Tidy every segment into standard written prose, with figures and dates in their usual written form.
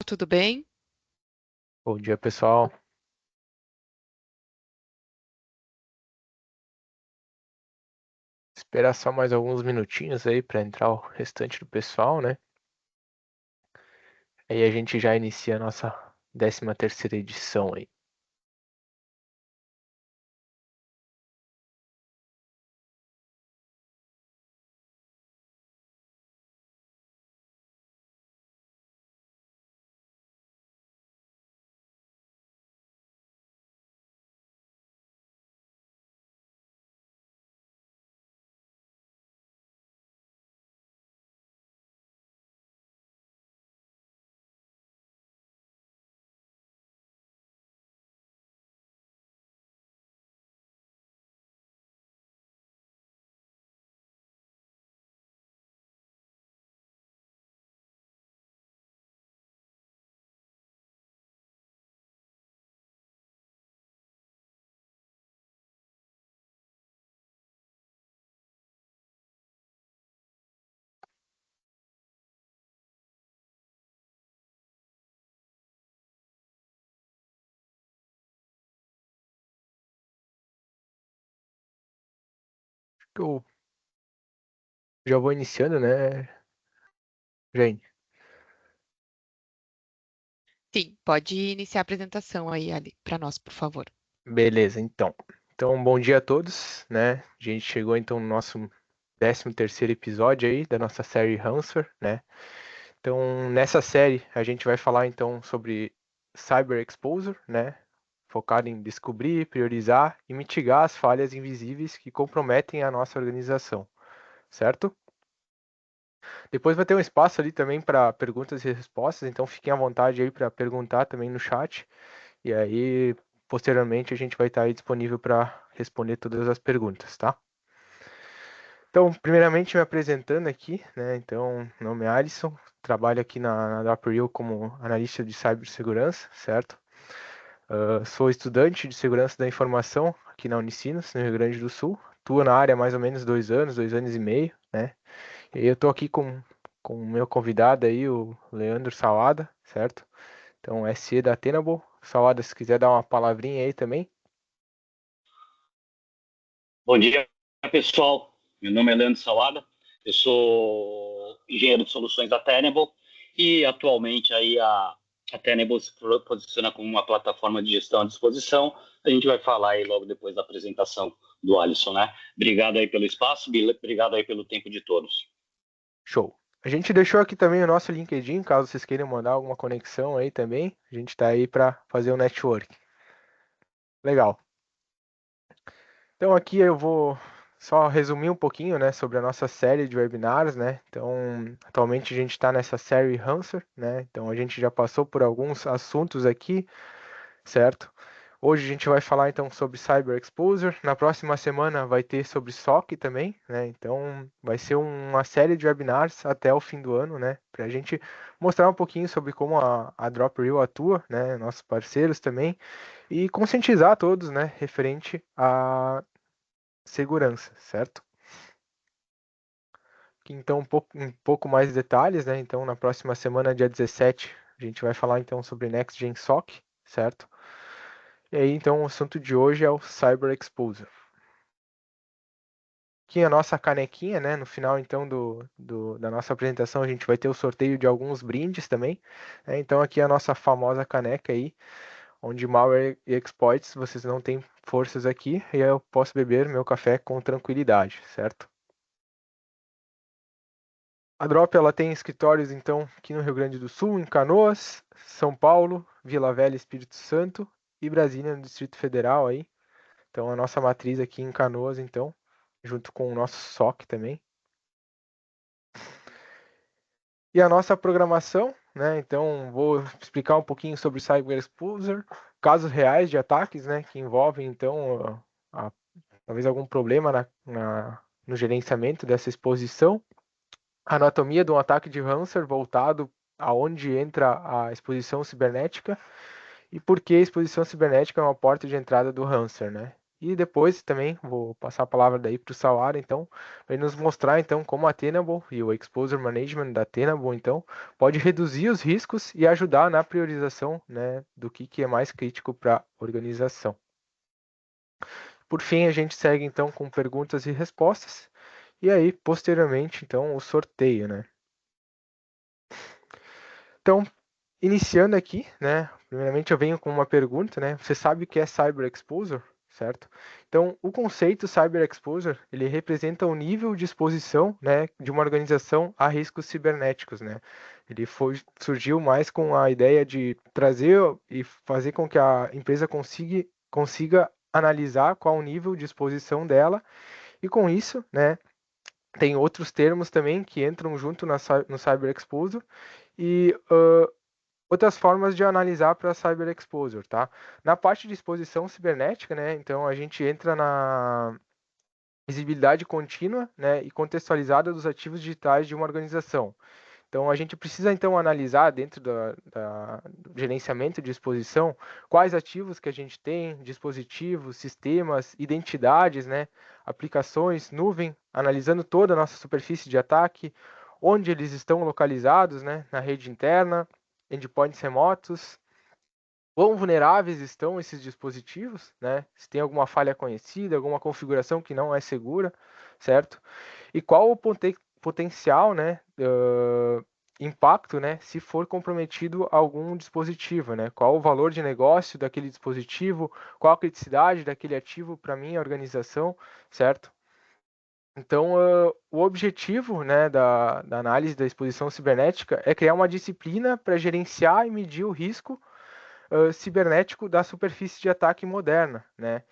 tudo bem? Bom dia, pessoal. Esperar só mais alguns minutinhos aí para entrar o restante do pessoal, né? Aí a gente já inicia a nossa 13ª edição aí. Eu já vou iniciando, né, gente? Sim, pode iniciar a apresentação aí, Ali, para nós, por favor. Beleza, então. Então, bom dia a todos, né? A gente chegou então no nosso 13º episódio aí da nossa série Answer, né? Então, nessa série a gente vai falar então sobre Cyber Exposure, né? Focado em descobrir, priorizar e mitigar as falhas invisíveis que comprometem a nossa organização, certo? Depois vai ter um espaço ali também para perguntas e respostas, então fiquem à vontade aí para perguntar também no chat. E aí, posteriormente, a gente vai estar aí disponível para responder todas as perguntas, tá? Então, primeiramente me apresentando aqui, né? Então, meu nome é Alisson, trabalho aqui na April como analista de cibersegurança, certo? Sou estudante de segurança da informação aqui na Unicinos, no Rio Grande do Sul. Atuo na área há mais ou menos 2 anos, 2 anos e meio, né? E eu tô aqui com o meu convidado aí, o Leandro Salada, certo? Então, SE da Tenable. Salada, se quiser dar uma palavrinha aí também. Bom dia, pessoal. Meu nome é Leandro Salada. Eu sou engenheiro de soluções da Tenable e atualmente aí a Tenable se posiciona como uma plataforma de gestão à disposição. A gente vai falar aí logo depois da apresentação do Alisson, né? Obrigado aí pelo espaço, obrigado aí pelo tempo de todos. Show. A gente deixou aqui também o nosso LinkedIn, caso vocês queiram mandar alguma conexão aí também. A gente está aí para fazer o network. Legal. Então aqui eu vou só resumir um pouquinho, né, sobre a nossa série de webinars, né? Então, atualmente a gente está nessa série Answer, né? Então a gente já passou por alguns assuntos aqui, certo? Hoje a gente vai falar então sobre Cyber Exposure. Na próxima semana vai ter sobre SOC também, né? Então vai ser uma série de webinars até o fim do ano, né? Para a gente mostrar um pouquinho sobre como a DropReal atua, né? Nossos parceiros também e conscientizar todos, né? Referente à segurança, certo? Aqui, então um pouco mais de detalhes, né? Então na próxima semana, dia 17, a gente vai falar então sobre Next Gen SOC, certo? E aí, então, o assunto de hoje é o Cyber Exposure. Aqui a nossa canequinha, né? No final, então, da nossa apresentação, a gente vai ter o sorteio de alguns brindes também, né? Então, aqui a nossa famosa caneca aí, onde malware e exploits, vocês não têm forças aqui, e eu posso beber meu café com tranquilidade, certo? A Drop, ela tem escritórios, então, aqui no Rio Grande do Sul, em Canoas, São Paulo, Vila Velha, Espírito Santo e Brasília, no Distrito Federal aí. Então, a nossa matriz aqui em Canoas, então, junto com o nosso SOC também. E a nossa programação, né? Então, vou explicar um pouquinho sobre Cyber Exposure, casos reais de ataques, né? Que envolvem, então, talvez algum problema no gerenciamento dessa exposição. A anatomia de um ataque de ransomware voltado aonde entra a exposição cibernética e por que a exposição cibernética é uma porta de entrada do ransomware, né? e depois também vou passar a palavra daí para o Sawara, então, para nos mostrar então como a Tenable e o Exposure Management da Tenable, então, pode reduzir os riscos e ajudar na priorização, né, do que é mais crítico para a organização. Por fim, a gente segue então com perguntas e respostas, e aí, posteriormente, então, o sorteio, né? Então, iniciando aqui, né? Primeiramente eu venho com uma pergunta, né? Você sabe o que é Cyber Exposure, certo? Então, o conceito Cyber Exposure, ele representa o nível de exposição, né, de uma organização a riscos cibernéticos, né? Surgiu mais com a ideia de trazer e fazer com que a empresa consiga analisar qual o nível de exposição dela e com isso, né, tem outros termos também que entram junto no Cyber Exposure e outras formas de analisar para Cyber Exposure, tá? Na parte de exposição cibernética, né, então a gente entra na visibilidade contínua, né, e contextualizada dos ativos digitais de uma organização. Então, a gente precisa, então, analisar dentro do gerenciamento de exposição quais ativos que a gente tem, dispositivos, sistemas, identidades, né, aplicações, nuvem, analisando toda a nossa superfície de ataque, onde eles estão localizados, né, na rede interna, endpoints remotos, quão vulneráveis estão esses dispositivos, né, se tem alguma falha conhecida, alguma configuração que não é segura, certo? E qual o potencial, né, impacto, né, se for comprometido algum dispositivo, né? Qual o valor de negócio daquele dispositivo, qual a criticidade daquele ativo para minha organização, certo? Então, o objetivo, né, da análise da exposição cibernética é criar uma disciplina para gerenciar e medir o risco cibernético da superfície de ataque moderna, né?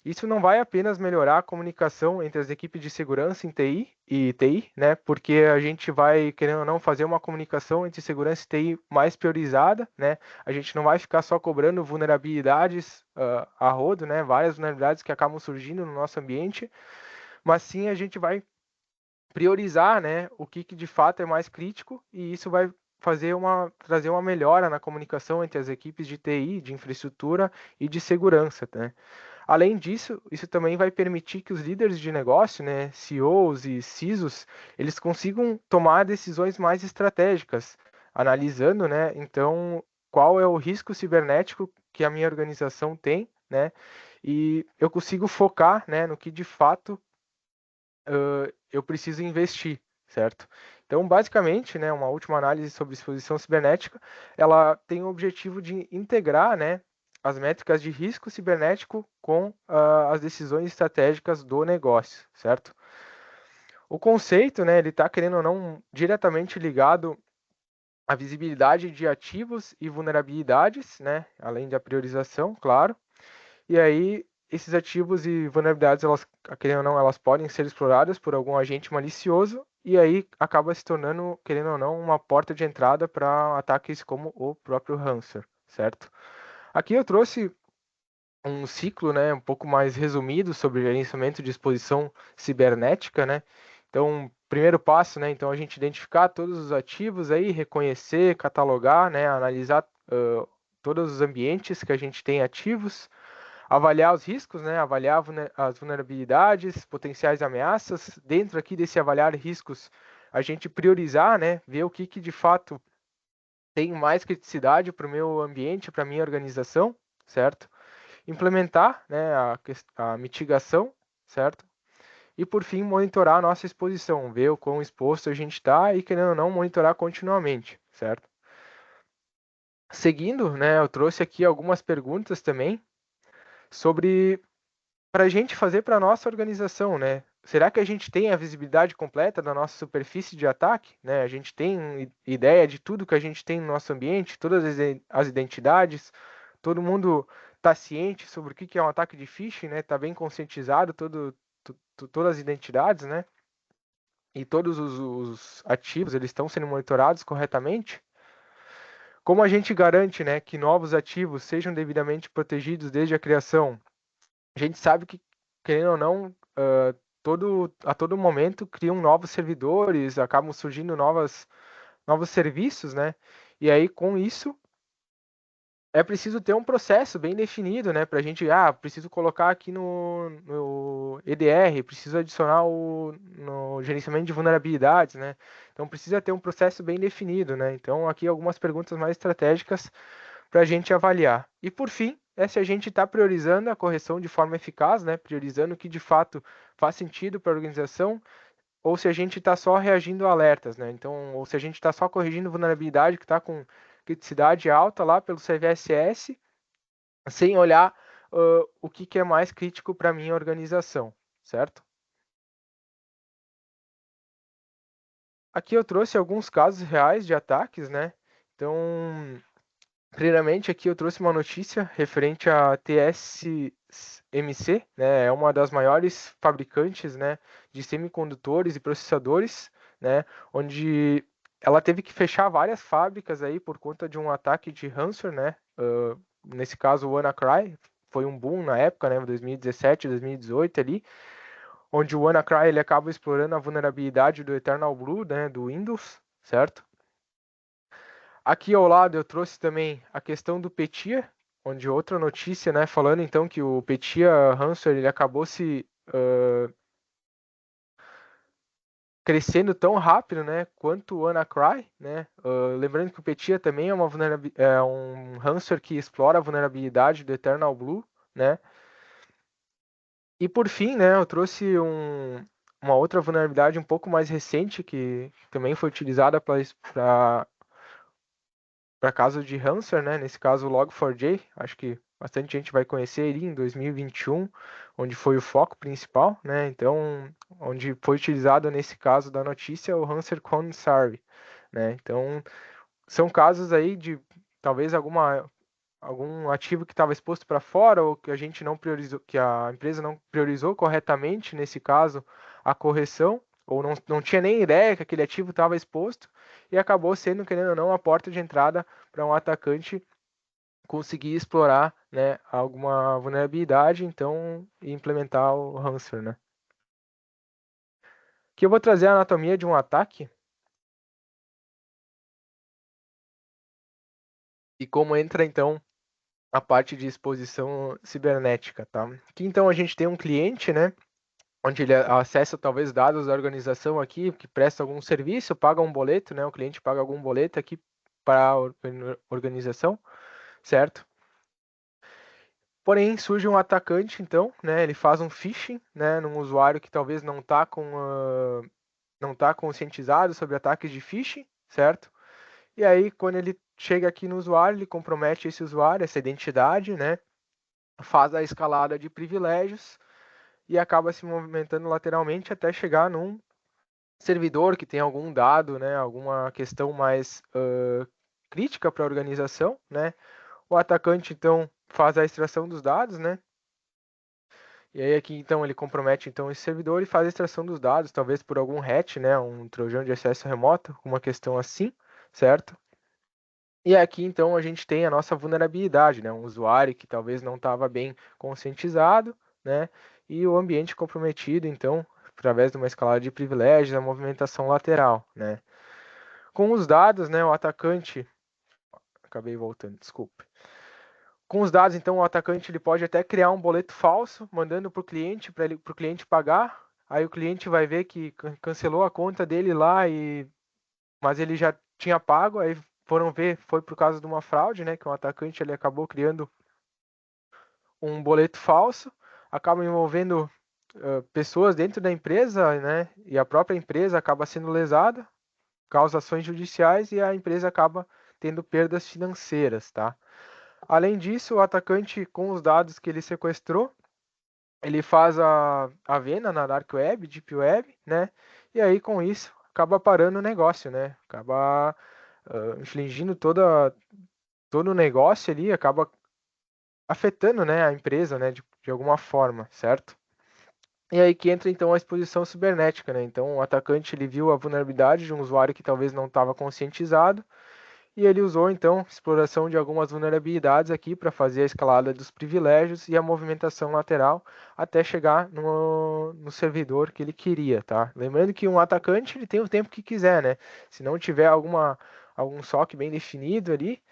Isso não vai apenas melhorar a comunicação entre as equipes de segurança em TI, né? Porque a gente vai, querendo ou não, fazer uma comunicação entre segurança e TI mais priorizada, né? A gente não vai ficar só cobrando vulnerabilidades a rodo, né? Várias vulnerabilidades que acabam surgindo no nosso ambiente, mas sim a gente vai priorizar, né, o que de fato é mais crítico e isso vai trazer uma melhora na comunicação entre as equipes de TI, de infraestrutura e de segurança, né? Além disso, isso também vai permitir que os líderes de negócio, né, CEOs e CISOs, eles consigam tomar decisões mais estratégicas, analisando, né, então, qual é o risco cibernético que a minha organização tem, né, e eu consigo focar, né, no que de fato eu preciso investir, certo? Então, basicamente, né, uma última análise sobre exposição cibernética, ela tem o objetivo de integrar, né, as métricas de risco cibernético com as decisões estratégicas do negócio, certo? O conceito, né, ele está, querendo ou não, diretamente ligado à visibilidade de ativos e vulnerabilidades, né, além da priorização, claro. E aí, esses ativos e vulnerabilidades, elas, querendo ou não, elas podem ser exploradas por algum agente malicioso e aí acaba se tornando, querendo ou não, uma porta de entrada para ataques como o próprio ransomware, certo? Aqui eu trouxe um ciclo, né, um pouco mais resumido sobre gerenciamento de exposição cibernética, né? Então, primeiro passo, né, então a gente identificar todos os ativos aí, reconhecer, catalogar, né, analisar todos os ambientes que a gente tem ativos, avaliar os riscos, né, avaliar as vulnerabilidades, potenciais ameaças. Dentro aqui desse avaliar riscos, a gente priorizar, né, ver o que de fato tem mais criticidade para o meu ambiente, para a minha organização, certo? Implementar, né, a mitigação, certo? E por fim, monitorar a nossa exposição, ver o quão exposto a gente está e, querendo ou não, monitorar continuamente, certo? Seguindo, né, eu trouxe aqui algumas perguntas também sobre para a gente fazer para a nossa organização, né? Será que a gente tem a visibilidade completa da nossa superfície de ataque? Né? A gente tem ideia de tudo que a gente tem no nosso ambiente, todas as identidades, todo mundo está ciente sobre o que é um ataque de phishing, né? Está bem conscientizado todas as identidades, né? E todos os ativos eles estão sendo monitorados corretamente? Como a gente garante, né, que novos ativos sejam devidamente protegidos desde a criação? A gente sabe que, querendo ou não, a todo momento criam novos servidores, acabam surgindo novos serviços, né? E aí, com isso, é preciso ter um processo bem definido, né? Para a gente, preciso colocar aqui no EDR, preciso adicionar no gerenciamento de vulnerabilidades, né? Então precisa ter um processo bem definido, né? Então aqui algumas perguntas mais estratégicas para a gente avaliar. E por fim, é se a gente está priorizando a correção de forma eficaz, né? Priorizando o que de fato faz sentido para a organização, ou se a gente está só reagindo a alertas, né? Então, ou se a gente está só corrigindo vulnerabilidade que está com criticidade alta lá pelo CVSS, sem olhar o que é mais crítico para a minha organização, certo? Aqui eu trouxe alguns casos reais de ataques, né? Então, primeiramente aqui eu trouxe uma notícia referente à TSMC, né? É uma das maiores fabricantes, né, de semicondutores e processadores, né? Onde ela teve que fechar várias fábricas aí por conta de um ataque de ransomware, né? Nesse caso o WannaCry foi um boom na época, né? 2017, 2018 ali, onde o WannaCry ele acaba explorando a vulnerabilidade do Eternal Blue, né? Do Windows, certo? Aqui ao lado eu trouxe também a questão do Petya, onde outra notícia, né, falando então que o Petya ransomware ele acabou se crescendo tão rápido, né, quanto o WannaCry, né? Lembrando que o Petya também é um ransomware que explora a vulnerabilidade do Eternal Blue, né? E por fim, né, eu trouxe uma outra vulnerabilidade um pouco mais recente que também foi utilizada para caso de ransomware, né? Nesse caso o Log4j, acho que bastante gente vai conhecer ele em 2021, onde foi o foco principal, né? Então, onde foi utilizado nesse caso da notícia o ransomware Consarve, né? Então, são casos aí de talvez algum ativo que estava exposto para fora ou que a gente não priorizou, que a empresa não priorizou corretamente nesse caso a correção, ou não tinha nem ideia que aquele ativo estava exposto e acabou sendo, querendo ou não, a porta de entrada para um atacante conseguir explorar, né, alguma vulnerabilidade, então e implementar o ransomware, né? Aqui eu vou trazer a anatomia de um ataque e como entra então a parte de exposição cibernética, tá? Aqui então a gente tem um cliente, né, onde ele acessa talvez dados da organização aqui, que presta algum serviço, paga um boleto, né? O cliente paga algum boleto aqui para a organização, certo? Porém, surge um atacante, então, né? Ele faz um phishing, né? Num usuário que talvez não tá conscientizado sobre ataques de phishing, certo? E aí, quando ele chega aqui no usuário, ele compromete esse usuário, essa identidade, né? Faz a escalada de privilégios e acaba se movimentando lateralmente até chegar num servidor que tem algum dado, né, alguma questão mais crítica para a organização, né? O atacante então faz a extração dos dados, né? E aí aqui então ele compromete então esse servidor e faz a extração dos dados, talvez por algum hatch, né, um trojão de acesso remoto, uma questão assim, certo? E aqui então a gente tem a nossa vulnerabilidade, né? Um usuário que talvez não estava bem conscientizado, né? E o ambiente comprometido, então, através de uma escalada de privilégios, a movimentação lateral, né? Com os dados, né, o atacante, acabei voltando, desculpe. Com os dados, então, o atacante ele pode até criar um boleto falso, mandando para o cliente pagar. Aí o cliente vai ver que cancelou a conta dele lá mas ele já tinha pago. Aí foram ver, foi por causa de uma fraude, né, que o atacante ele acabou criando um boleto falso, acaba envolvendo pessoas dentro da empresa, né, e a própria empresa acaba sendo lesada, causa ações judiciais e a empresa acaba tendo perdas financeiras, tá? Além disso, o atacante, com os dados que ele sequestrou, ele faz a venda na Dark Web, Deep Web, né? E aí, com isso, acaba parando o negócio, né? Acaba infligindo todo o negócio ali, acaba afetando, né, a empresa, né, de alguma forma, certo? E aí que entra então a exposição cibernética, né? Então o atacante ele viu a vulnerabilidade de um usuário que talvez não estava conscientizado e ele usou então exploração de algumas vulnerabilidades aqui para fazer a escalada dos privilégios e a movimentação lateral até chegar no servidor que ele queria, tá? Lembrando que um atacante ele tem o tempo que quiser, né? Se não tiver algum SOC bem definido ali,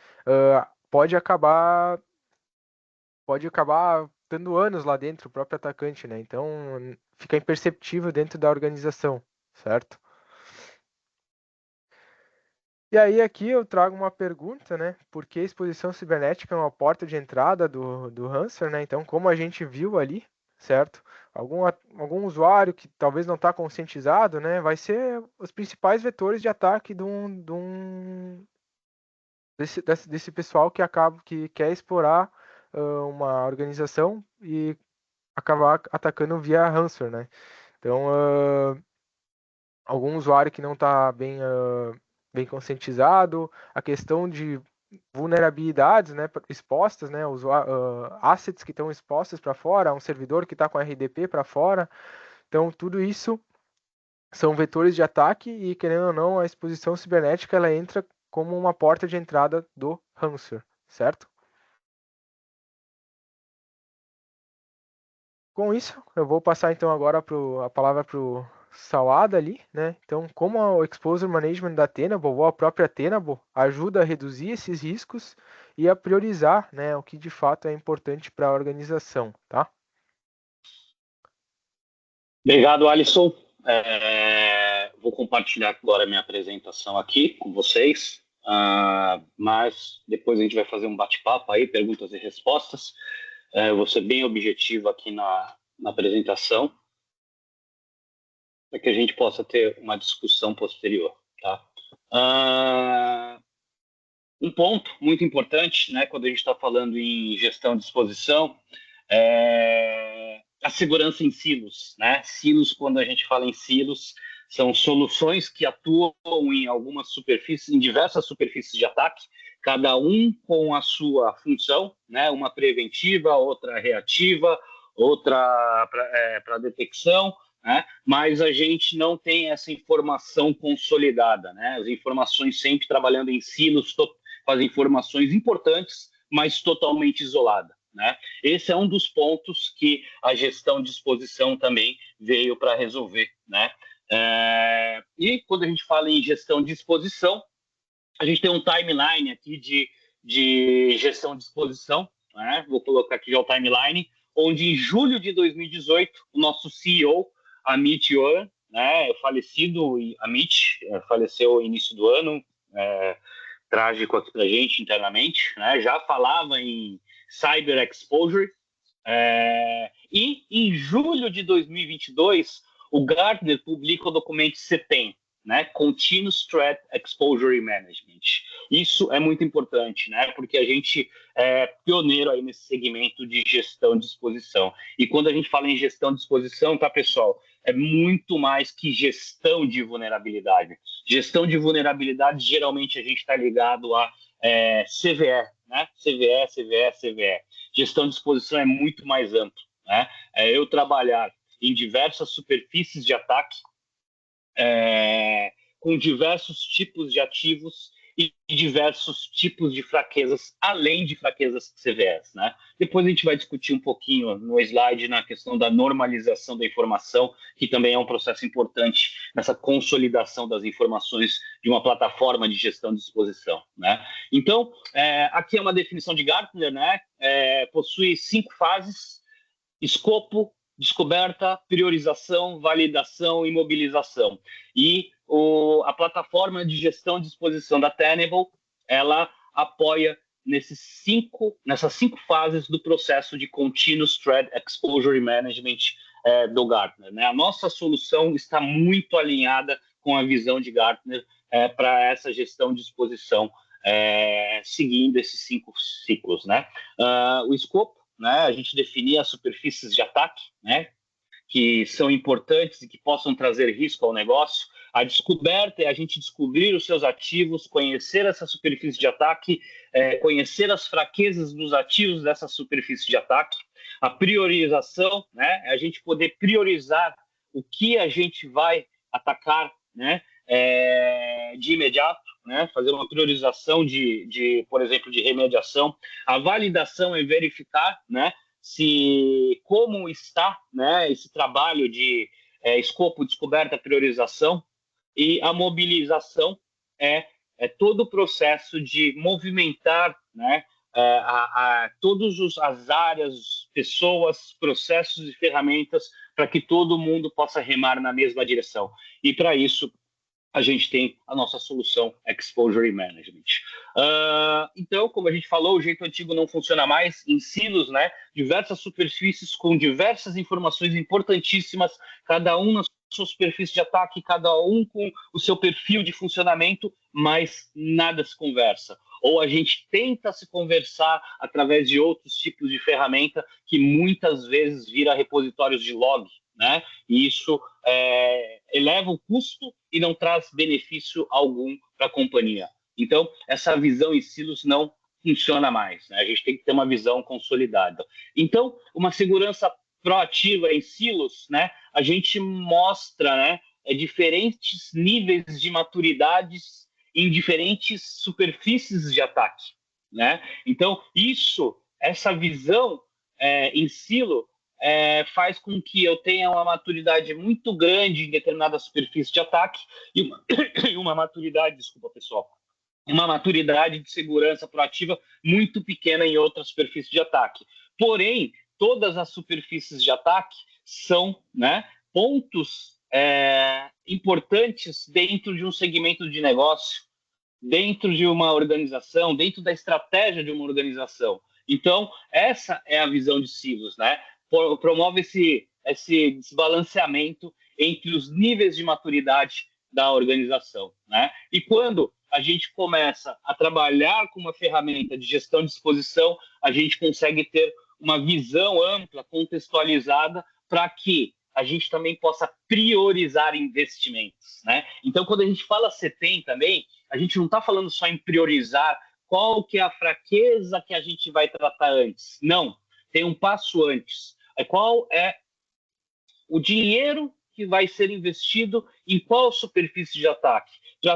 pode acabar dando anos lá dentro, o próprio atacante, né? Então fica imperceptível dentro da organização, certo? E aí aqui eu trago uma pergunta, né? Por que a exposição cibernética é uma porta de entrada do ransomware, né? Então, como a gente viu ali, certo? Algum usuário que talvez não está conscientizado, né? Vai ser os principais vetores de ataque desse pessoal que quer explorar uma organização e acabar atacando via ransomware, né? Então, algum usuário que não está bem conscientizado, a questão de vulnerabilidades, né, expostas, né, assets que estão expostos para fora, um servidor que está com RDP para fora. Então, tudo isso são vetores de ataque e, querendo ou não, a exposição cibernética ela entra como uma porta de entrada do ransomware, certo? Com isso, eu vou passar então agora a palavra para o Sawada ali, né? Então, como o Exposure Management da Tenable, ou a própria Tenable, ajuda a reduzir esses riscos e a priorizar, né, o que de fato é importante para a organização, tá? Obrigado, Alisson. Vou compartilhar agora a minha apresentação aqui com vocês, mas depois a gente vai fazer um bate-papo aí, perguntas e respostas. Eu vou ser bem objetivo aqui na apresentação, para que a gente possa ter uma discussão posterior, tá? Um ponto muito importante, né, quando a gente está falando em gestão de exposição, é a segurança em silos, né? Silos, quando a gente fala em silos, são soluções que atuam em algumas superfícies, em diversas superfícies de ataque, cada um com a sua função, né? Uma preventiva, outra reativa, outra para detecção, né? Mas a gente não tem essa informação consolidada, né? As informações sempre trabalhando em silos, com as informações importantes, mas totalmente isolada, né? Esse é um dos pontos que a gestão de exposição também veio para resolver, né? E quando a gente fala em gestão de exposição, a gente tem um timeline aqui de gestão de exposição, né? Vou colocar aqui já o timeline, onde em julho de 2018, o nosso CEO, Amit Yoran, né, falecido, Amit faleceu no início do ano, trágico aqui para a gente internamente, né? Já falava em cyber exposure, e em julho de 2022 o Gartner publica o documento CTEM, né? Continuous Threat Exposure Management. Isso é muito importante, né? Porque a gente é pioneiro aí nesse segmento de gestão de exposição. E quando a gente fala em gestão de exposição, tá, pessoal? É muito mais que gestão de vulnerabilidade. Gestão de vulnerabilidade, geralmente a gente está ligado a CVE, né? CVE. Gestão de exposição é muito mais amplo, né? Eu trabalhar em diversas superfícies de ataque, com diversos tipos de ativos e diversos tipos de fraquezas, além de fraquezas CVEs, né? Depois a gente vai discutir um pouquinho no slide na questão da normalização da informação, que também é um processo importante nessa consolidação das informações de uma plataforma de gestão de exposição, né? Então, aqui é uma definição de Gartner, né? Possui 5 fases: escopo, descoberta, priorização, validação e mobilização. E a plataforma de gestão de exposição da Tenable, ela apoia nessas 5 fases do processo de Continuous Threat Exposure Management do Gartner, né? A nossa solução está muito alinhada com a visão de Gartner para essa gestão de exposição, seguindo esses 5 ciclos, né? O escopo, né? A gente definir as superfícies de ataque, né, que são importantes e que possam trazer risco ao negócio. A descoberta é a gente descobrir os seus ativos, conhecer essa superfície de ataque, conhecer as fraquezas dos ativos dessa superfície de ataque. A priorização, né, é a gente poder priorizar o que a gente vai atacar, né, de imediato, né, fazer uma priorização por exemplo, de remediação. A validação é verificar, né, como está, né, esse trabalho de escopo, descoberta, priorização. E a mobilização é todo o processo de movimentar, né, todas as áreas, pessoas, processos e ferramentas para que todo mundo possa remar na mesma direção. E para isso, a gente tem a nossa solução Exposure Management. Então, como a gente falou, o jeito antigo não funciona mais, em silos, né? Diversas superfícies com diversas informações importantíssimas, cada um na sua superfície de ataque, cada um com o seu perfil de funcionamento, mas nada se conversa. Ou a gente tenta se conversar através de outros tipos de ferramenta que muitas vezes vira repositórios de log, né? E isso eleva o custo e não traz benefício algum para a companhia. Então, essa visão em silos não funciona mais, né? A gente tem que ter uma visão consolidada. Então, uma segurança proativa em silos, né? A gente mostra, né, diferentes níveis de maturidades em diferentes superfícies de ataque, né? Então, essa visão em silo faz com que eu tenha uma maturidade muito grande em determinada superfície de ataque e uma maturidade, desculpa, pessoal, uma maturidade de segurança proativa muito pequena em outras superfícies de ataque. Porém, todas as superfícies de ataque são, né, pontos importantes dentro de um segmento de negócio, dentro de uma organização, dentro da estratégia de uma organização. Então, essa é a visão de silos, né? Promove esse desbalanceamento entre os níveis de maturidade da organização, né? E quando a gente começa a trabalhar com uma ferramenta de gestão de exposição, a gente consegue ter uma visão ampla, contextualizada, para que a gente também possa priorizar investimentos, né? Então, quando a gente fala CTEM também, a gente não está falando só em priorizar qual que é a fraqueza que a gente vai tratar antes. Não, tem um passo antes. Qual é o dinheiro que vai ser investido em qual superfície de ataque? De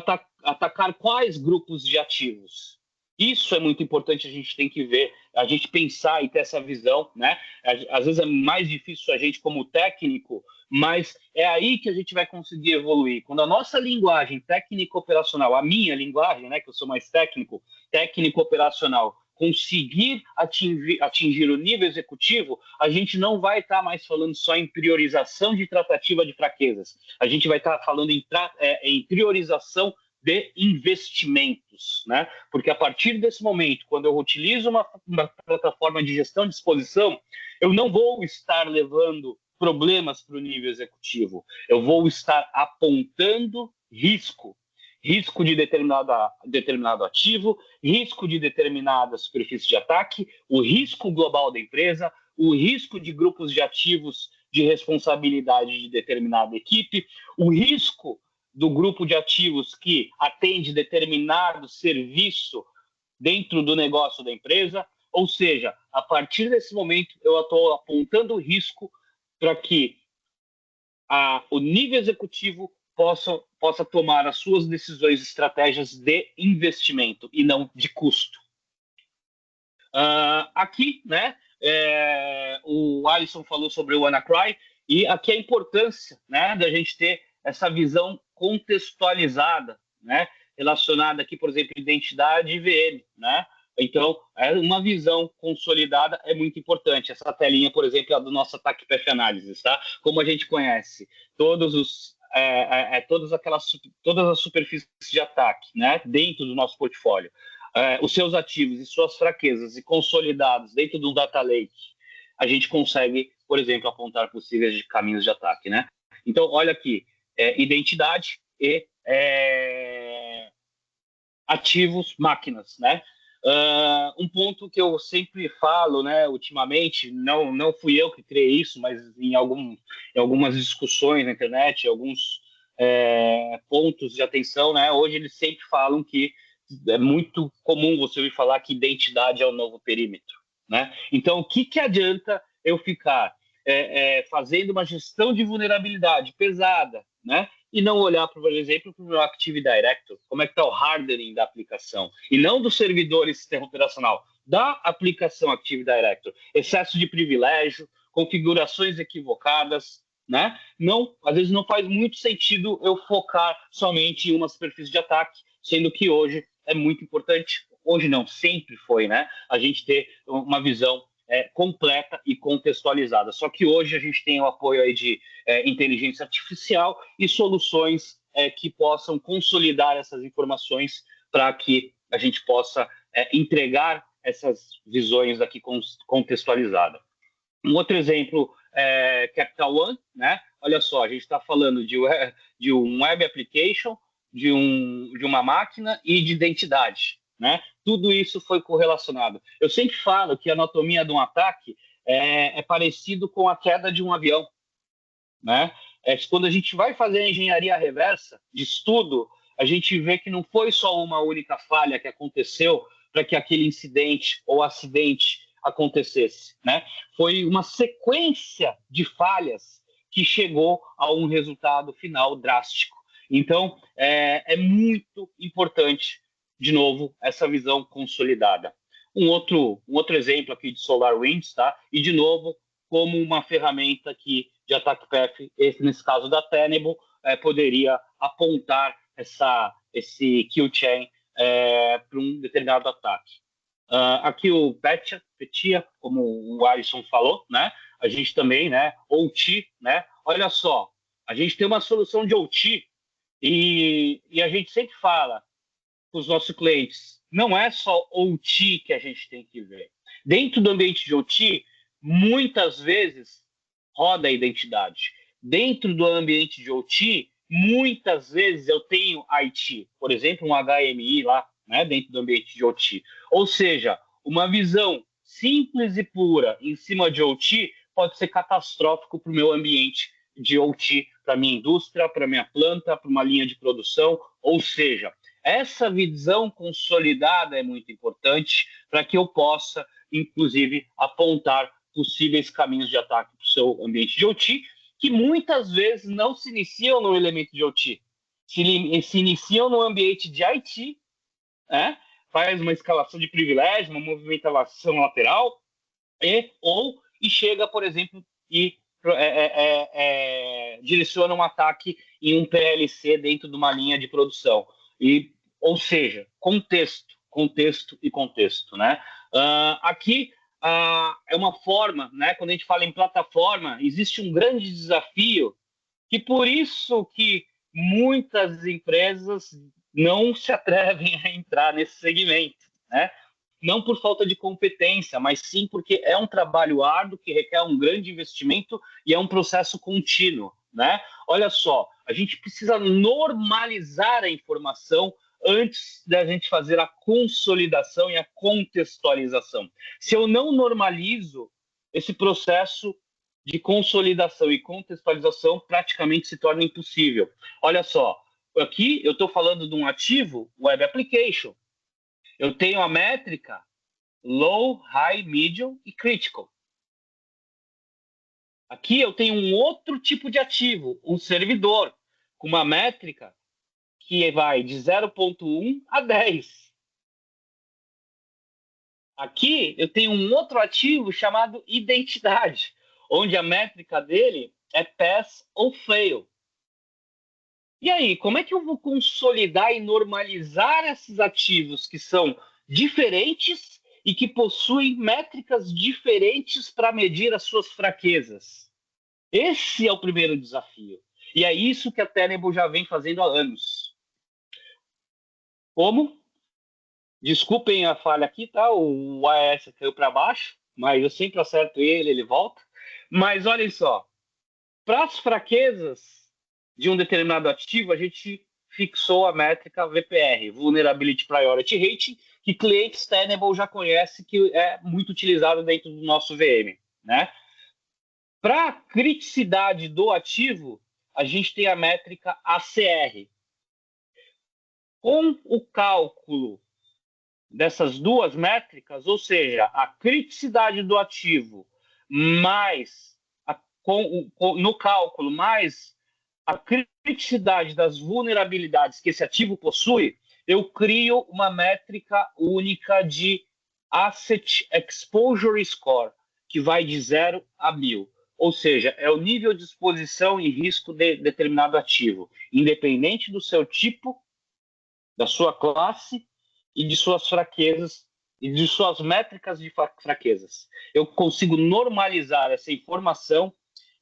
atacar quais grupos de ativos? Isso é muito importante, a gente tem que ver, a gente pensar e ter essa visão, né? Às vezes é mais difícil a gente como técnico, mas é aí que a gente vai conseguir evoluir. Quando a nossa linguagem técnico-operacional, a minha linguagem, né, que eu sou mais técnico-operacional, conseguir atingir o nível executivo, a gente não vai estar mais falando só em priorização de tratativa de fraquezas. A gente vai estar falando em priorização de investimentos, né? Porque a partir desse momento, quando eu utilizo uma plataforma de gestão de exposição, eu não vou estar levando problemas para o nível executivo, eu vou estar apontando risco de determinado ativo, risco de determinada superfície de ataque, o risco global da empresa, o risco de grupos de ativos de responsabilidade de determinada equipe, o risco do grupo de ativos que atende determinado serviço dentro do negócio da empresa. Ou seja, a partir desse momento, eu estou apontando o risco para que o nível executivo possa tomar as suas decisões, estratégias de investimento e não de custo. Aqui, né, o Alisson falou sobre o WannaCry, e aqui a importância, né, da gente ter essa visão contextualizada, né, relacionada aqui, por exemplo, identidade e VM, né? Então, uma visão consolidada é muito importante. Essa telinha, por exemplo, é a do nosso ataque PF Análises, tá? Como a gente conhece todas as superfícies de ataque, né, dentro do nosso portfólio, os seus ativos e suas fraquezas e consolidados dentro do data lake, a gente consegue, por exemplo, apontar possíveis de caminhos de ataque, né? Então, olha aqui, identidade e ativos, máquinas, né? Um ponto que eu sempre falo, né, ultimamente, não fui eu que criei isso, mas em algumas discussões na internet, alguns pontos de atenção, né, hoje eles sempre falam que é muito comum você ouvir falar que identidade é o novo perímetro, né? Então, o que adianta eu ficar fazendo uma gestão de vulnerabilidade pesada, né, e não olhar, por exemplo, para o meu Active Directory, como é que está o hardening da aplicação, e não do servidor e sistema operacional, da aplicação Active Directory, excesso de privilégio, configurações equivocadas, né? Não, às vezes não faz muito sentido eu focar somente em uma superfície de ataque, sendo que hoje é muito importante hoje não, sempre foi, né? A gente ter uma visão completa e contextualizada. Só que hoje a gente tem o apoio aí de inteligência artificial e soluções que possam consolidar essas informações para que a gente possa entregar essas visões aqui contextualizadas. Um outro exemplo é Capital One, né? Olha só, a gente está falando de um web application, de uma máquina e de identidade, né? Tudo isso foi correlacionado. Eu sempre falo que a anatomia de um ataque é parecido com a queda de um avião, né? Quando a gente vai fazer a engenharia reversa de estudo, a gente vê que não foi só uma única falha que aconteceu para que aquele incidente ou acidente acontecesse, né? Foi uma sequência de falhas que chegou a um resultado final drástico. Então, é muito importante, de novo, essa visão consolidada. Um outro exemplo aqui de SolarWinds, tá? E, de novo, como uma ferramenta de ataque path, nesse caso da Tenable, poderia apontar esse kill chain para um determinado ataque. Aqui o Petya, como o Alisson falou, né? A gente também, né? OT, né? Olha só, a gente tem uma solução de OT e a gente sempre fala para os nossos clientes, não é só OT que a gente tem que ver. Dentro do ambiente de OT, muitas vezes roda a identidade. Dentro do ambiente de OT, muitas vezes eu tenho IT, por exemplo, um HMI lá, né, dentro do ambiente de OT. Ou seja, uma visão simples e pura em cima de OT pode ser catastrófico para o meu ambiente de OT, para a minha indústria, para a minha planta, para uma linha de produção. Ou seja, essa visão consolidada é muito importante para que eu possa, inclusive, apontar possíveis caminhos de ataque para o seu ambiente de OT, que muitas vezes não se iniciam no elemento de OT, se iniciam no ambiente de IT, faz uma escalação de privilégio, uma movimentação lateral, e chega, por exemplo, e direciona um ataque em um PLC dentro de uma linha de produção. Ou seja, contexto e contexto, né? Aqui é uma forma, né? Quando a gente fala em plataforma, existe um grande desafio que por isso que muitas empresas não se atrevem a entrar nesse segmento, né? Não por falta de competência, mas sim porque é um trabalho árduo que requer um grande investimento e é um processo contínuo, né? Olha só, a gente precisa normalizar a informação antes da gente fazer a consolidação e a contextualização. Se eu não normalizo, esse processo de consolidação e contextualização praticamente se torna impossível. Olha só, aqui eu estou falando de um ativo Web Application. Eu tenho a métrica Low, High, Medium e Critical. Aqui eu tenho um outro tipo de ativo, um servidor, com uma métrica que vai de 0.1 a 10. Aqui eu tenho um outro ativo chamado identidade, onde a métrica dele é pass ou fail. E aí, como é que eu vou consolidar e normalizar esses ativos que são diferentes e que possuem métricas diferentes para medir as suas fraquezas? Esse é o primeiro desafio. E é isso que a Tenable já vem fazendo há anos. Como? Desculpem a falha aqui, tá? O AES caiu para baixo, mas eu sempre acerto ele volta. Mas olhem só, para as fraquezas de um determinado ativo, a gente fixou a métrica VPR, Vulnerability Priority Rating, que clientes Tenable já conhece, que é muito utilizado dentro do nosso VM, né? Para a criticidade do ativo, a gente tem a métrica ACR. Com o cálculo dessas duas métricas, ou seja, a criticidade do ativo mais no cálculo mais a criticidade das vulnerabilidades que esse ativo possui, eu crio uma métrica única de Asset Exposure Score, que vai de 0 a 1000. Ou seja, é o nível de exposição e risco de determinado ativo, independente do seu tipo, da sua classe e de suas fraquezas e de suas métricas de fraquezas. Eu consigo normalizar essa informação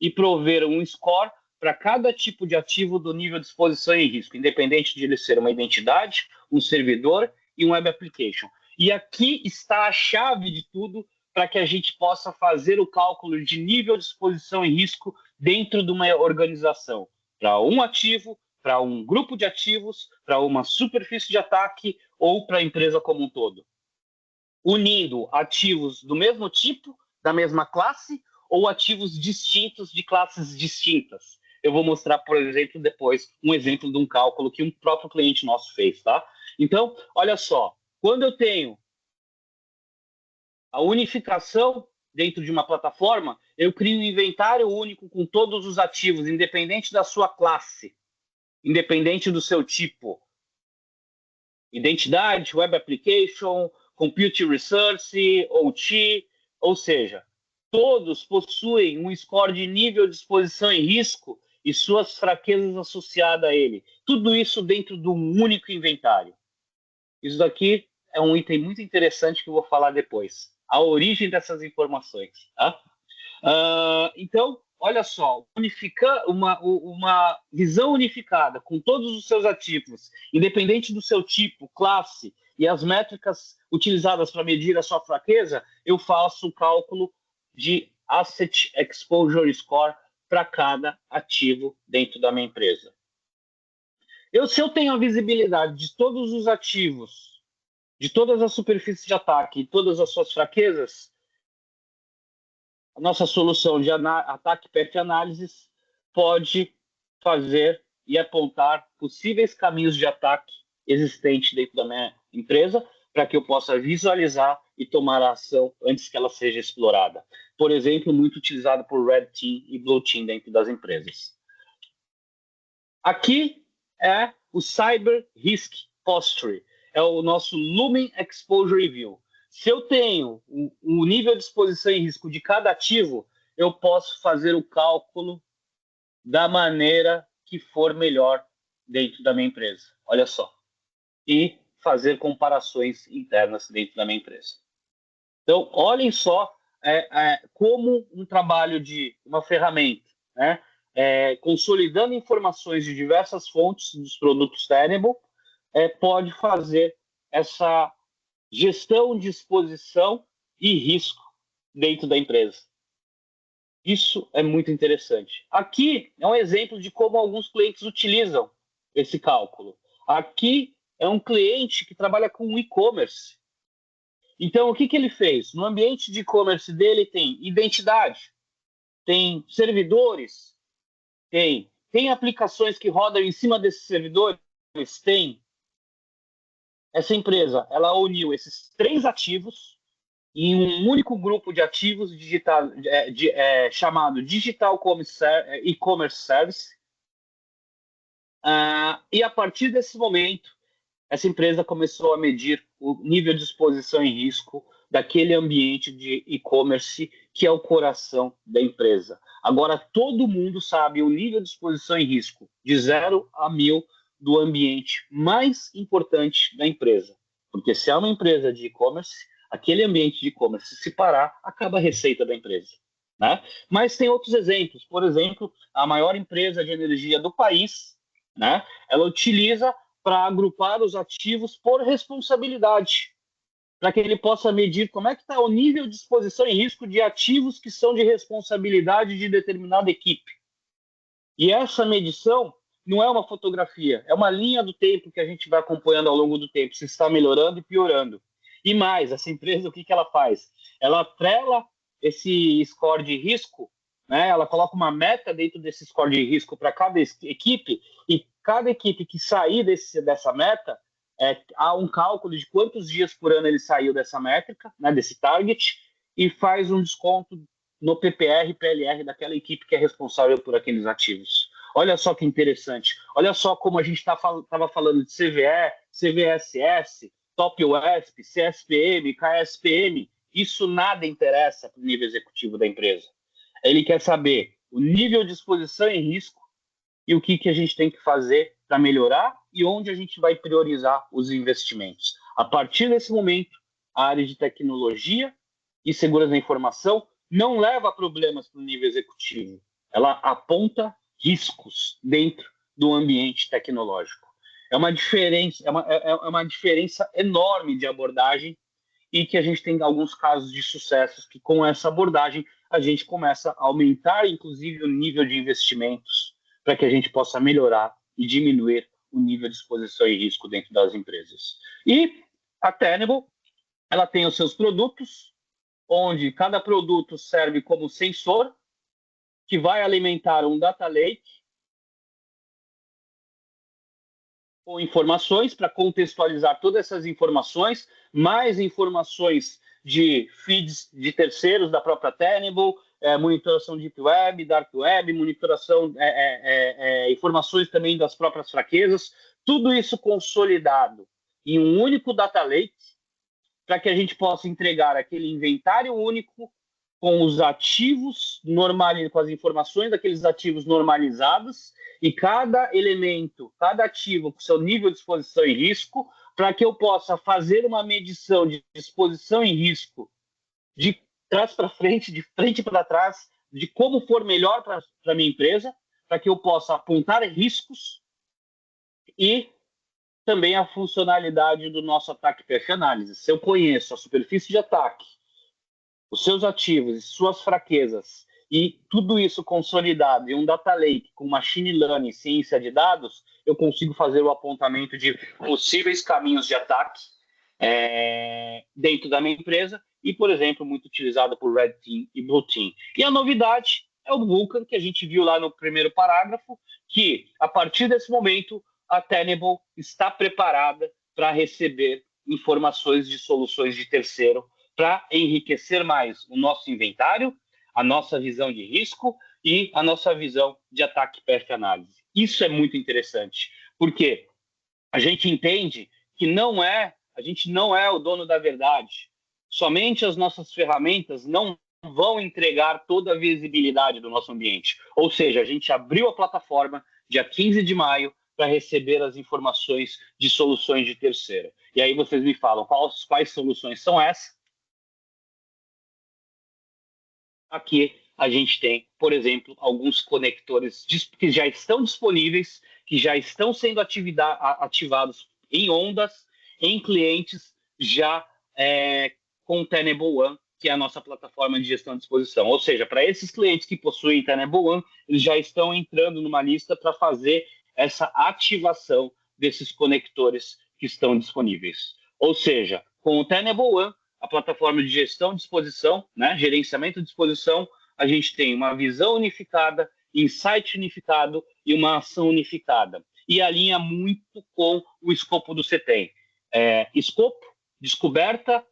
e prover um score para cada tipo de ativo do nível de exposição e risco, independente de ele ser uma identidade, um servidor e um web application. E aqui está a chave de tudo para que a gente possa fazer o cálculo de nível de exposição e risco dentro de uma organização, para um ativo, para um grupo de ativos, para uma superfície de ataque ou para a empresa como um todo. Unindo ativos do mesmo tipo, da mesma classe, ou ativos distintos de classes distintas. Eu vou mostrar, por exemplo, depois um exemplo de um cálculo que um próprio cliente nosso fez, tá? Então, olha só, quando eu tenho a unificação dentro de uma plataforma, eu crio um inventário único com todos os ativos, independente da sua classe, independente do seu tipo. Identidade, web application, compute research, OT, ou seja, todos possuem um score de nível de exposição e risco e suas fraquezas associadas a ele. Tudo isso dentro de um único inventário. Isso daqui é um item muito interessante que eu vou falar depois. A origem dessas informações. Tá? Então, olha só, uma visão unificada com todos os seus ativos, independente do seu tipo, classe e as métricas utilizadas para medir a sua fraqueza, eu faço o cálculo de Asset Exposure Score para cada ativo dentro da minha empresa. Se eu tenho a visibilidade de todos os ativos, de todas as superfícies de ataque e todas as suas fraquezas, a nossa solução de ataque perto análises pode fazer e apontar possíveis caminhos de ataque existentes dentro da minha empresa para que eu possa visualizar e tomar a ação antes que ela seja explorada. Por exemplo, muito utilizado por Red Team e Blue Team dentro das empresas. Aqui é o Cyber Risk Posture, é o nosso Lumen Exposure View. Se eu tenho o nível de exposição e risco de cada ativo, eu posso fazer o cálculo da maneira que for melhor dentro da minha empresa. Olha só. E fazer comparações internas dentro da minha empresa. Então, olhem só como um trabalho de uma ferramenta, né? Consolidando informações de diversas fontes dos produtos Tenable, pode fazer essa gestão de exposição e risco dentro da empresa. Isso é muito interessante. Aqui é um exemplo de como alguns clientes utilizam esse cálculo. Aqui é um cliente que trabalha com e-commerce. Então, o que ele fez? No ambiente de e-commerce dele tem identidade, tem servidores, tem aplicações que rodam em cima desses servidores, tem. Essa empresa, ela uniu esses 3 ativos em um único grupo de ativos chamado Digital E-Commerce Service. E a partir desse momento, essa empresa começou a medir o nível de exposição e risco daquele ambiente de e-commerce que é o coração da empresa. Agora, todo mundo sabe o nível de exposição e risco de 0 a 1000 do ambiente mais importante da empresa. Porque se é uma empresa de e-commerce, aquele ambiente de e-commerce, se parar, acaba a receita da empresa. Né? Mas tem outros exemplos. Por exemplo, a maior empresa de energia do país, né? Ela utiliza para agrupar os ativos por responsabilidade, para que ele possa medir como é que está o nível de exposição e risco de ativos que são de responsabilidade de determinada equipe. E essa medição não é uma fotografia, é uma linha do tempo que a gente vai acompanhando ao longo do tempo, se está melhorando e piorando. E mais, essa empresa, o que ela faz? Ela atrela esse score de risco, né? Ela coloca uma meta dentro desse score de risco para cada equipe, e cada equipe que sair dessa meta, há um cálculo de quantos dias por ano ele saiu dessa métrica, né, desse target, e faz um desconto no PPR e PLR daquela equipe que é responsável por aqueles ativos. Olha só que interessante. Olha só como a gente estava falando de CVE, CVSS, Top WESP, CSPM, KSPM. Isso nada interessa para o nível executivo da empresa. Ele quer saber o nível de exposição e risco e o que a gente tem que fazer para melhorar e onde a gente vai priorizar os investimentos. A partir desse momento, a área de tecnologia e segurança da informação não leva problemas para o nível executivo, ela aponta riscos dentro do ambiente tecnológico. É uma diferença enorme de abordagem e que a gente tem alguns casos de sucessos que com essa abordagem a gente começa a aumentar, inclusive, o nível de investimentos para que a gente possa melhorar e diminuir o nível de exposição e risco dentro das empresas. E a Tenable, ela tem os seus produtos, onde cada produto serve como sensor, que vai alimentar um data lake com informações para contextualizar todas essas informações, mais informações de feeds de terceiros da própria Tenable, monitoração Deep Web, Dark Web, monitoração, informações também das próprias fraquezas, tudo isso consolidado em um único data lake, para que a gente possa entregar aquele inventário único com os ativos normalizados, com as informações daqueles ativos normalizados, e cada elemento, cada ativo com seu nível de exposição e risco, para que eu possa fazer uma medição de exposição e risco de trás para frente, de frente para trás, de como for melhor para a minha empresa, para que eu possa apontar riscos e também a funcionalidade do nosso ataque PF Análise. Se eu conheço a superfície de ataque, os seus ativos e suas fraquezas, e tudo isso consolidado em um data lake com machine learning, ciência de dados, eu consigo fazer o apontamento de possíveis caminhos de ataque dentro da minha empresa e, por exemplo, muito utilizado por Red Team e Blue Team. E a novidade é o Vulcan, que a gente viu lá no primeiro parágrafo, que, a partir desse momento, a Tenable está preparada para receber informações de soluções de terceiro para enriquecer mais o nosso inventário, a nossa visão de risco e a nossa visão de ataque PF Análise. Isso é muito interessante, porque a gente entende que a gente não é o dono da verdade. Somente as nossas ferramentas não vão entregar toda a visibilidade do nosso ambiente. Ou seja, a gente abriu a plataforma dia 15 de maio para receber as informações de soluções de terceiro. E aí vocês me falam quais soluções são essas. Aqui a gente tem, por exemplo, alguns conectores que já estão disponíveis, que já estão sendo ativados em ondas, em clientes, já com o Tenable One, que é a nossa plataforma de gestão de exposição. Ou seja, para esses clientes que possuem Tenable One, eles já estão entrando numa lista para fazer essa ativação desses conectores que estão disponíveis. Ou seja, com o Tenable One, a plataforma de gestão de exposição, gerenciamento de exposição, a gente tem uma visão unificada, insight unificado e uma ação unificada. E alinha muito com o escopo do CETEM. Escopo, descoberta,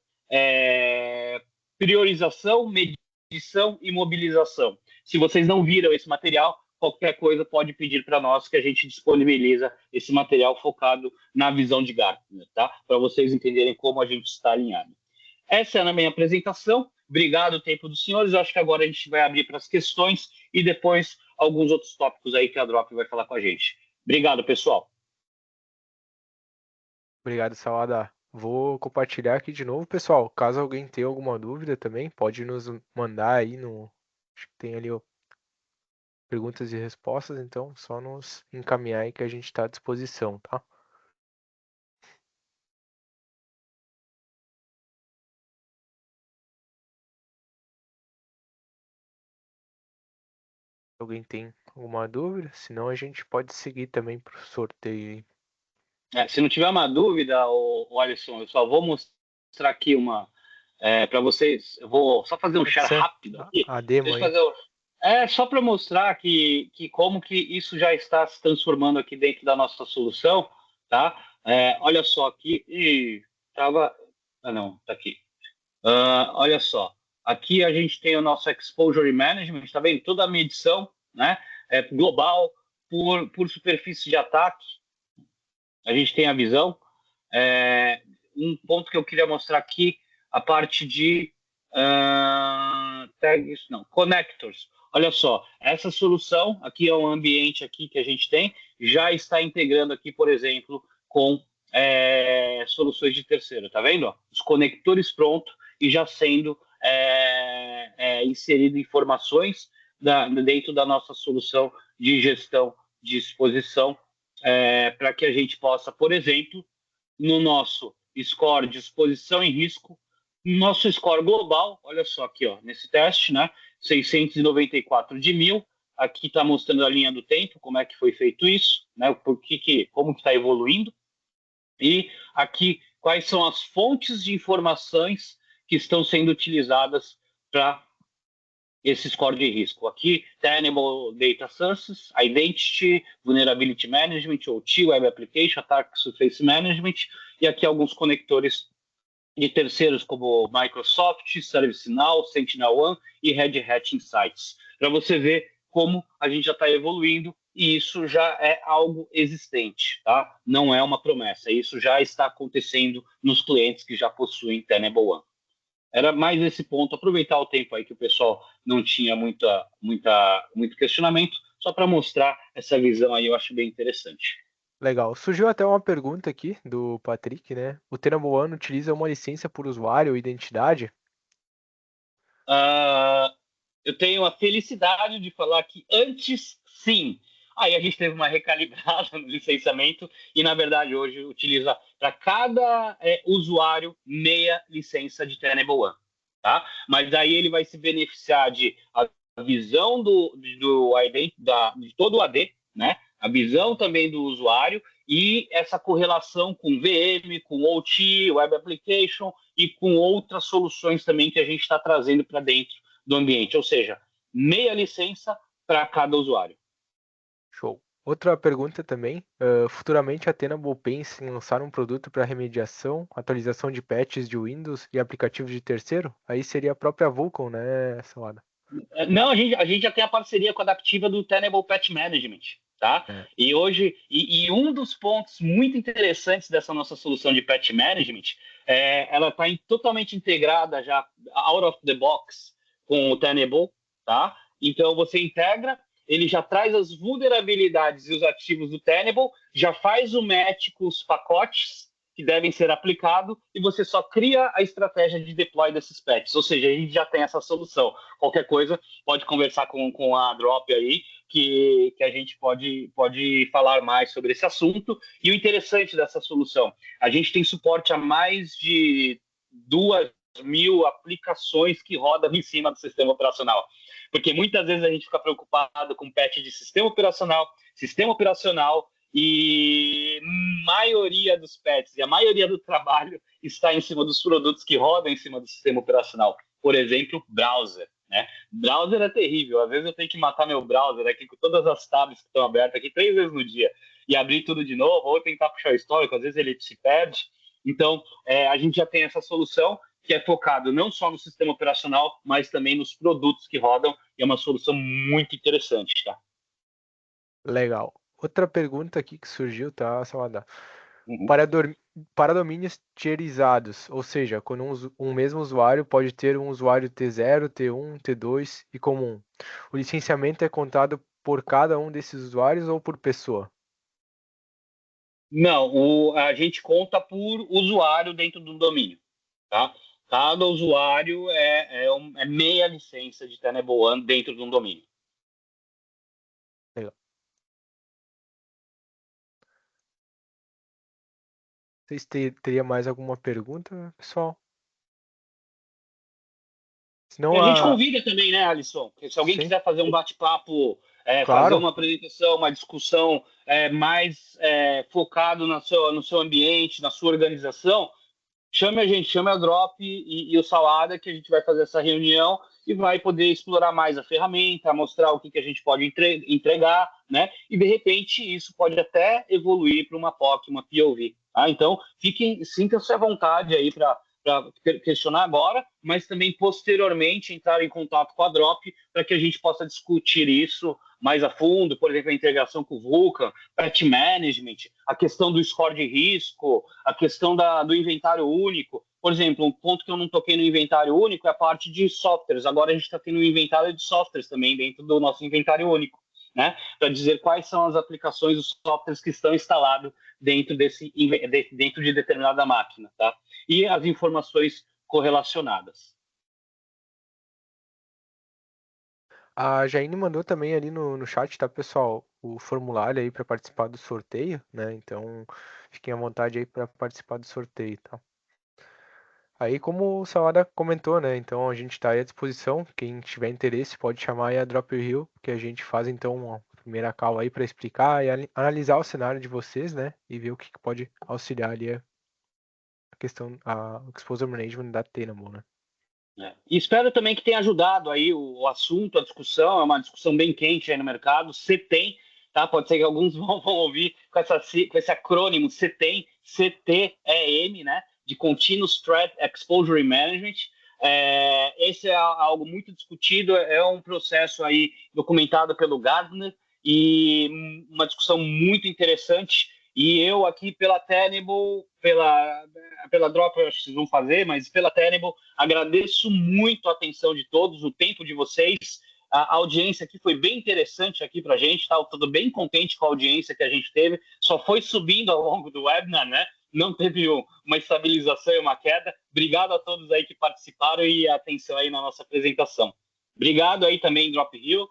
priorização, medição e mobilização. Se vocês não viram esse material, qualquer coisa pode pedir para nós que a gente disponibiliza esse material focado na visão de Gartner, tá? Para vocês entenderem como a gente está alinhado. Essa é a minha apresentação. Obrigado, tempo dos senhores. Eu acho que agora a gente vai abrir para as questões e depois alguns outros tópicos aí que a Drop vai falar com a gente. Obrigado, pessoal. Obrigado, Sawada. Vou compartilhar aqui de novo, pessoal. Caso alguém tenha alguma dúvida também, pode nos mandar aí no... Acho que tem ali perguntas e respostas, então só nos encaminhar aí que a gente está à disposição, tá? Alguém tem alguma dúvida? Senão a gente pode seguir também para o sorteio aí. Se não tiver uma dúvida, Alisson, eu só vou mostrar aqui uma para vocês. Eu vou só fazer um share rápido aqui. A demo aí. Só para mostrar que como que isso já está se transformando aqui dentro da nossa solução, tá? Olha só aqui. Não, tá aqui. Olha só. Aqui a gente tem o nosso Exposure Management, tá vendo? Toda a medição, né? Global por superfície de ataque. A gente tem a visão. Um ponto que eu queria mostrar aqui, a parte de tags, não, connectors. Olha só, essa solução aqui é um ambiente aqui que a gente tem já está integrando aqui, por exemplo, com soluções de terceiro, tá vendo? Os conectores prontos e já sendo inserido informações dentro da nossa solução de gestão de exposição, para que a gente possa, por exemplo, no nosso score de exposição em risco, nosso score global, olha só aqui, ó, nesse teste, né, 694 de 1000, aqui está mostrando a linha do tempo, como é que foi feito isso, né, como que está evoluindo, e aqui quais são as fontes de informações que estão sendo utilizadas para esse score de risco. Aqui, Tenable Data Sources, Identity, Vulnerability Management, OT, Web Application, Attack Surface Management, e aqui alguns conectores de terceiros como Microsoft, ServiceNow, SentinelOne e Red Hat Insights. Para você ver como a gente já está evoluindo e isso já é algo existente, tá? Não é uma promessa, isso já está acontecendo nos clientes que já possuem Tenable One. Era mais esse ponto, aproveitar o tempo aí que o pessoal não tinha muito questionamento, só para mostrar essa visão aí, eu acho bem interessante. Legal. Surgiu até uma pergunta aqui do Patrick, né? O Tenable One utiliza uma licença por usuário ou identidade? Eu tenho a felicidade de falar que antes, sim. Aí a gente teve uma recalibrada no licenciamento e, na verdade, hoje utiliza para cada usuário meia licença de Tenable One. Tá? Mas aí ele vai se beneficiar de a visão de todo o AD, né? A visão também do usuário e essa correlação com VM, com OT, Web Application e com outras soluções também que a gente está trazendo para dentro do ambiente, ou seja, meia licença para cada usuário. Show. Outra pergunta também, futuramente a Tenable pensa em lançar um produto para remediação, atualização de patches de Windows e aplicativos de terceiro? Aí seria a própria Vulkan, né, Salada? Não, a gente já tem a parceria com a Adaptiva do Tenable Patch Management, tá? E hoje, um dos pontos muito interessantes dessa nossa solução de Patch Management, ela está totalmente integrada já, out of the box, com o Tenable, tá? Então você integra, ele já traz as vulnerabilidades e os ativos do Tenable, já faz o match com os pacotes que devem ser aplicados e você só cria a estratégia de deploy desses patches. Ou seja, a gente já tem essa solução. Qualquer coisa, pode conversar com a Drop aí, que a gente pode falar mais sobre esse assunto. E o interessante dessa solução, a gente tem suporte a mais de 2.000 aplicações que rodam em cima do sistema operacional. Porque muitas vezes a gente fica preocupado com patch de sistema operacional e a maioria dos patches e a maioria do trabalho está em cima dos produtos que rodam em cima do sistema operacional. Por exemplo, browser. Né? Browser é terrível. Às vezes eu tenho que matar meu browser aqui com todas as tabs que estão abertas aqui 3 vezes no dia e abrir tudo de novo, ou tentar puxar o histórico, às vezes ele se perde. Então, a gente já tem essa solução que é focado não só no sistema operacional, mas também nos produtos que rodam, e é uma solução muito interessante, tá? Legal. Outra pergunta aqui que surgiu, tá, Salada? Uhum. Para domínios tierizados, ou seja, quando um mesmo usuário pode ter um usuário T0, T1, T2 e comum. O licenciamento é contado por cada um desses usuários ou por pessoa? Não, a gente conta por usuário dentro do domínio, tá? Cada usuário é meia licença de Tenable One dentro de um domínio. Legal. Vocês teriam mais alguma pergunta, pessoal? Senão E a gente convida também, né, Alisson? Se alguém quiser fazer um bate-papo, fazer uma apresentação, uma discussão mais focado no seu ambiente, na sua organização, chame a gente, chame a Drop e o Salada, que a gente vai fazer essa reunião e vai poder explorar mais a ferramenta, mostrar o que a gente pode entregar, né? E, de repente, isso pode até evoluir para uma POC, uma POV. Tá? Então, sintam-se à vontade aí para questionar agora, mas também, posteriormente, entrar em contato com a Drop para que a gente possa discutir isso mais a fundo, por exemplo, a integração com o Vulkan, patch management, a questão do score de risco, a questão do inventário único. Por exemplo, um ponto que eu não toquei no inventário único é a parte de softwares. Agora a gente está tendo um inventário de softwares também dentro do nosso inventário único. né, para dizer quais são as aplicações, os softwares que estão instalados dentro de determinada máquina, tá? E as informações correlacionadas. A Jaine mandou também ali no chat, tá, pessoal, o formulário aí para participar do sorteio, né? Então, fiquem à vontade aí para participar do sorteio, tá? Aí, como o Sawada comentou, né? Então, a gente está aí à disposição. Quem tiver interesse pode chamar aí a Drop Hill, que a gente faz então uma primeira call aí para explicar e analisar o cenário de vocês, né? E ver o que pode auxiliar ali a questão, o exposure management da Tenable, né? E espero também que tenha ajudado aí o assunto, a discussão, é uma discussão bem quente aí no mercado, CTEM, tá? Pode ser que alguns vão ouvir com esse acrônimo CTEM, CTEM, né? De Continuous Threat Exposure Management. Esse é algo muito discutido, é um processo aí documentado pelo Gartner e uma discussão muito interessante. E eu aqui pela Tenable, pela Drop, eu acho que vocês vão fazer, mas pela Tenable, agradeço muito a atenção de todos, o tempo de vocês. A audiência aqui foi bem interessante aqui para a gente, estava tudo bem contente com a audiência que a gente teve. Só foi subindo ao longo do webinar, né? Não teve uma estabilização e uma queda. Obrigado a todos aí que participaram e a atenção aí na nossa apresentação. Obrigado aí também, Drop Hill.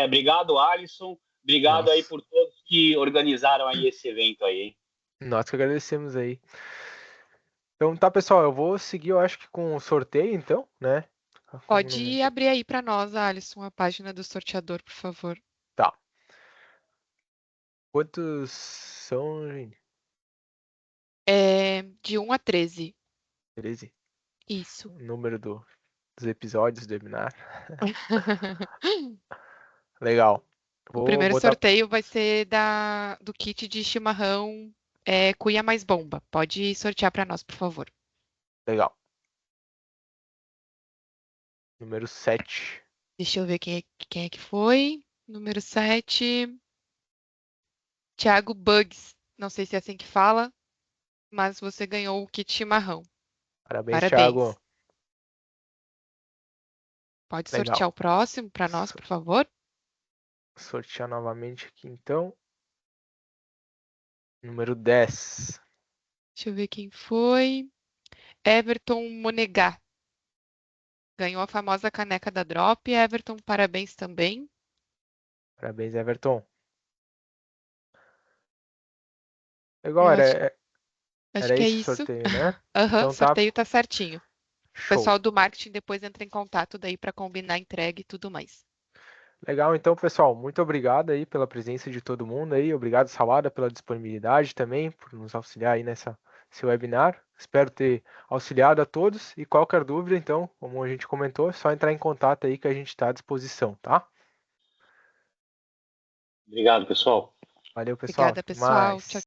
Obrigado, Alisson. Obrigado aí por todos que organizaram aí esse evento aí, hein? Nós que agradecemos aí. Então tá, pessoal, eu vou seguir, eu acho que com o sorteio, então, né? Pode abrir aí para nós, Alisson, a página do sorteador, por favor. Tá. Quantos são, gente? De 1 a 13. 13? Isso. O número dos episódios do webinar. Legal. O primeiro botar... sorteio vai ser do kit de chimarrão Cuia mais Bomba. Pode sortear para nós, por favor. Legal. Número 7. Deixa eu ver quem é que foi. Número 7. Thiago Bugs. Não sei se é assim que fala, mas você ganhou o kit chimarrão. Parabéns, Thiago. Pode Legal. sortear o próximo para nós, por favor? Sortear novamente aqui, então. Número 10. Deixa eu ver quem foi. Everton Monegar. Ganhou a famosa caneca da Drop. Everton, parabéns também. Parabéns, Everton. Legal, Acho era que é esse o isso. sorteio, né? Aham, Então o sorteio tá certinho. O Show. pessoal do marketing depois entra em contato daí para combinar a entrega e tudo mais. Legal, então, pessoal, muito obrigado aí pela presença de todo mundo aí. Obrigado, Sawada, pela disponibilidade também, por nos auxiliar aí nesse webinar. Espero ter auxiliado a todos e qualquer dúvida, então, como a gente comentou, é só entrar em contato aí que a gente está à disposição, tá? Obrigado, pessoal. Valeu, pessoal. Obrigada, pessoal. Tchau,